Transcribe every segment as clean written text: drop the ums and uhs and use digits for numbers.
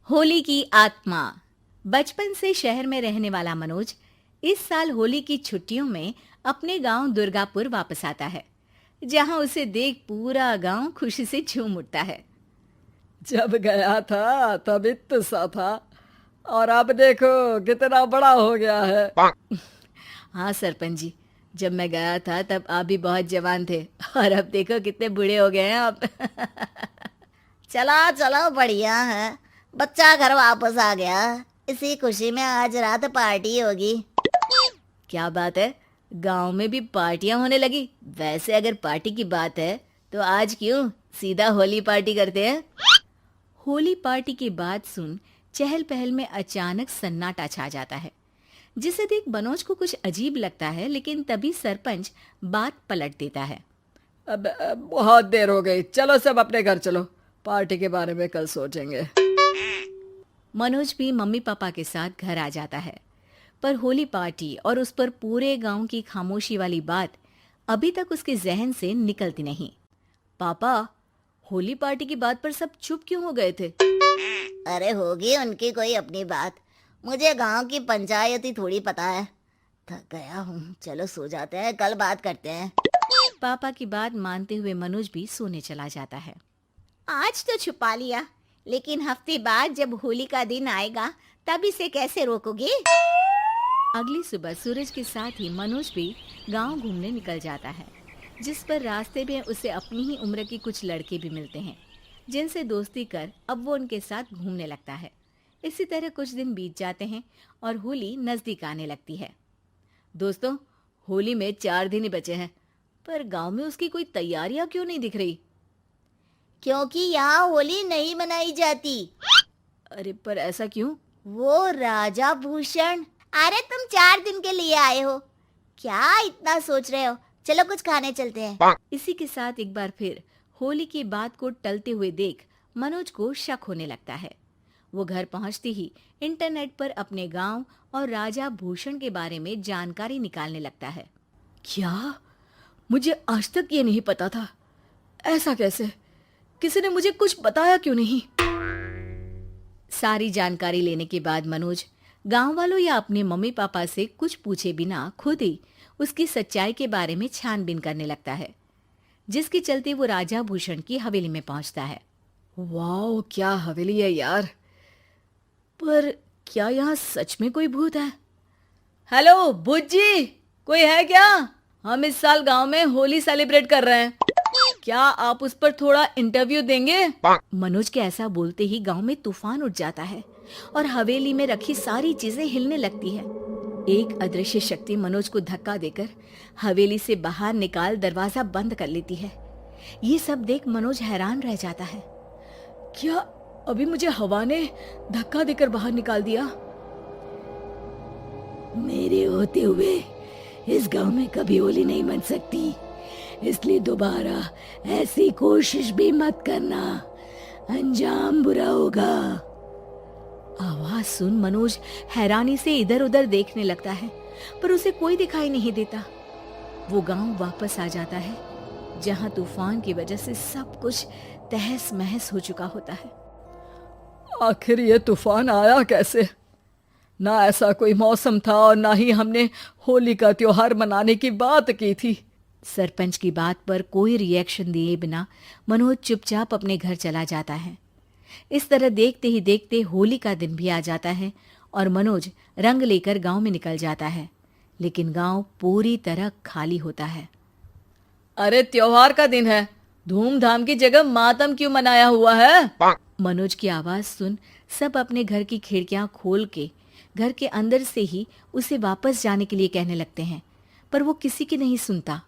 होली की आत्मा। बचपन से शहर में रहने वाला मनोज इस साल होली की छुट्टियों में अपने गांव दुर्गापुर वापस आता है, जहां उसे देख पूरा गांव खुशी से झूम उठता है। जब गया था तब इतना सा था और अब देखो कितना बड़ा हो गया है। हाँ सरपंच जी, जब मैं गया था तब आप भी बहुत जवान थे और अब देखो कितने बूढ़े हो गए हैं आप। चलो चलो बढ़िया है। बच्चा घर वापस आ गया। इसी खुशी में आज रात पार्टी होगी। क्या बात है, गांव में भी पार्टियां होने लगी। वैसे अगर पार्टी की बात है तो आज क्यों सीधा होली पार्टी करते हैं। होली पार्टी की बात सुन चहल पहल में अचानक सन्नाटा छा जाता है, जिसे देख मनोज को कुछ अजीब लगता है। लेकिन तभी सरपंच बात पलट देता है। अब बहुत देर हो गई, चलो सब अपने घर चलो, पार्टी के बारे में कल सोचेंगे। मनोज भी मम्मी पापा के साथ घर आ जाता है, पर होली पार्टी और उस पर पूरे गांव की खामोशी वाली बात अभी तक उसके जहन से निकलती नहीं। पापा, होली पार्टी की बात पर सब चुप क्यों हो गए थे? अरे होगी उनकी कोई अपनी बात। मुझे गांव की पंचायती थोड़ी पता है। थक गया हूँ, चलो सो जाते हैं, कल बात करते हैं। पापा की बात मानते हुए मनोज भी सोने चला जाता है। आज तो छुपा लिया, लेकिन हफ्ते बाद जब होली का दिन आएगा तब इसे कैसे रोकोगे? अगली सुबह सूरज के साथ ही मनोज भी गांव घूमने निकल जाता है, जिस पर रास्ते में उसे अपनी ही उम्र के कुछ लड़के भी मिलते हैं, जिनसे दोस्ती कर अब वो उनके साथ घूमने लगता है। इसी तरह कुछ दिन बीत जाते हैं और होली नजदीक आने लगती है। दोस्तों, होली में 4 दिन ही बचे हैं, पर गांव में उसकी कोई तैयारियां क्यों नहीं दिख रही? क्योंकि यहाँ होली नहीं मनाई जाती। अरे पर ऐसा क्यों? वो राजा भूषण। अरे तुम 4 दिन के लिए आए हो, क्या इतना सोच रहे हो? चलो कुछ खाने चलते हैं। इसी के साथ एक बार फिर होली की बात को टलते हुए देख मनोज को शक होने लगता है। वो घर पहुंचते ही इंटरनेट पर अपने गांव और राजा भूषण के बारे में जानकारी निकालने लगता है। क्या? मुझे आज तक ये नहीं पता था। ऐसा कैसे? किसी ने मुझे कुछ बताया क्यों नहीं? सारी जानकारी लेने के बाद मनोज गांव वालों या अपने मम्मी पापा से कुछ पूछे बिना खुद ही उसकी सच्चाई के बारे में छानबीन करने लगता है, जिसके चलते वो राजा भूषण की हवेली में पहुंचता है। वाह, क्या हवेली है यार। पर क्या यहाँ सच में कोई भूत है? हेलो भूत जी, कोई है क्या? हम इस साल गांव में होली सेलिब्रेट कर रहे हैं, क्या आप उस पर थोड़ा इंटरव्यू देंगे? मनोज के ऐसा बोलते ही गांव में तूफान उठ जाता है और हवेली में रखी सारी चीजें हिलने लगती है। एक अदृश्य शक्ति मनोज को धक्का देकर हवेली से बाहर निकाल दरवाजा बंद कर लेती है। ये सब देख मनोज हैरान रह जाता है। क्या अभी मुझे हवा ने धक्का देकर बाहर निकाल दिया? मेरे होते हुए इस गांव में कभी होली नहीं मन सकती, इसलिए दोबारा ऐसी कोशिश भी मत करना, अंजाम बुरा होगा। आवाज सुन मनोज हैरानी से इधर उधर देखने लगता है, पर उसे कोई दिखाई नहीं देता। वो गांव वापस आ जाता है, जहां तूफान की वजह से सब कुछ तहस महस हो चुका होता है। आखिर ये तूफान आया कैसे? ना ऐसा कोई मौसम था और ना ही हमने होली का त्योहार मनाने की बात की थी। सरपंच की बात पर कोई रिएक्शन दिए बिना मनोज चुपचाप अपने घर चला जाता है। इस तरह देखते ही देखते होली का दिन भी आ जाता है और मनोज रंग लेकर गांव में निकल जाता है, लेकिन गांव पूरी तरह खाली होता है। अरे त्योहार का दिन है, धूमधाम की जगह मातम क्यों मनाया हुआ है? मनोज की आवाज सुन सब अपने घर की खिड़कियां खोल के घर के अंदर से ही उसे वापस जाने के लिए कहने लगते हैं, पर वो किसी की नहीं सुनता।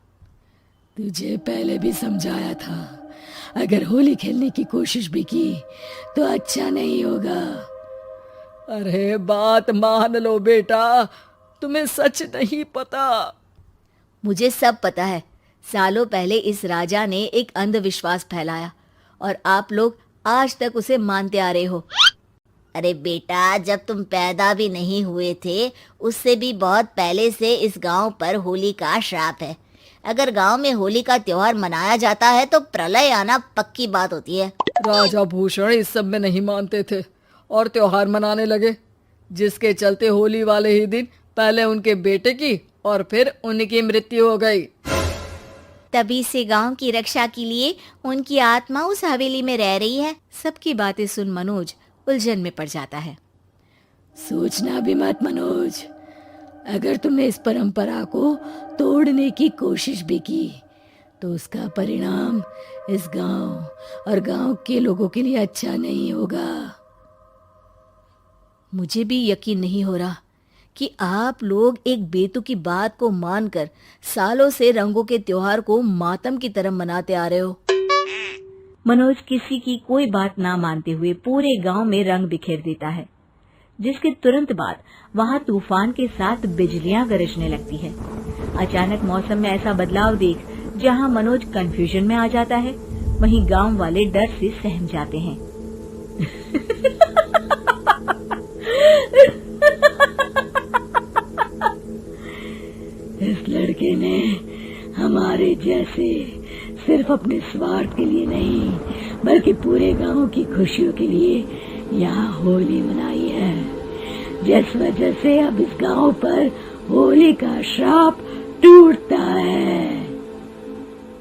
तुझे पहले भी समझाया था, अगर होली खेलने की कोशिश भी की तो अच्छा नहीं होगा। अरे बात मान लो बेटा, तुम्हें सच नहीं पता। मुझे सब पता है। सालों पहले इस राजा ने एक अंधविश्वास फैलाया और आप लोग आज तक उसे मानते आ रहे हो। अरे बेटा, जब तुम पैदा भी नहीं हुए थे उससे भी बहुत पहले से इस गांव पर होली का श्राप है। अगर गांव में होली का त्योहार मनाया जाता है तो प्रलय आना पक्की बात होती है। राजा भूषण इस सब में नहीं मानते थे और त्योहार मनाने लगे, जिसके चलते होली वाले ही दिन पहले उनके बेटे की और फिर उनकी मृत्यु हो गई। तभी से गांव की रक्षा के लिए उनकी आत्मा उस हवेली में रह रही है। सबकी बातें सुन मनोज उलझन में पड़ जाता है। सोचना भी मत मनोज, अगर तुमने इस परंपरा को तोड़ने की कोशिश भी की तो उसका परिणाम इस गांव और गांव के लोगों के लिए अच्छा नहीं होगा। मुझे भी यकीन नहीं हो रहा कि आप लोग एक बेतुकी बात को मानकर सालों से रंगों के त्योहार को मातम की तरह मनाते आ रहे हो। मनोज किसी की कोई बात ना मानते हुए पूरे गांव में रंग बिखेर देता है, जिसके तुरंत बाद वहां तूफान के साथ बिजलियां गरजने लगती है। अचानक मौसम में ऐसा बदलाव देख जहां मनोज कंफ्यूजन में आ जाता है, वहीं गांव वाले डर से सहम जाते हैं। इस लड़के ने हमारे जैसे सिर्फ अपने स्वार्थ के लिए नहीं बल्कि पूरे गांव की खुशियों के लिए यहाँ होली मनाई है, जिस वजह से अब इस गांव पर होली का श्राप टूटता है।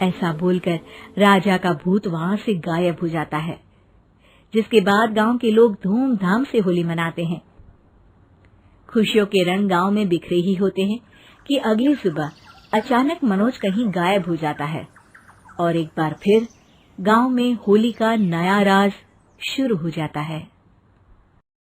ऐसा बोलकर राजा का भूत वहां से गायब हो जाता है, जिसके बाद गांव के लोग धूमधाम से होली मनाते हैं। खुशियों के रंग गांव में बिखरे ही होते हैं कि अगली सुबह अचानक मनोज कहीं गायब हो जाता है और एक बार फिर गांव में होली का नया राज शुरू हो जाता है।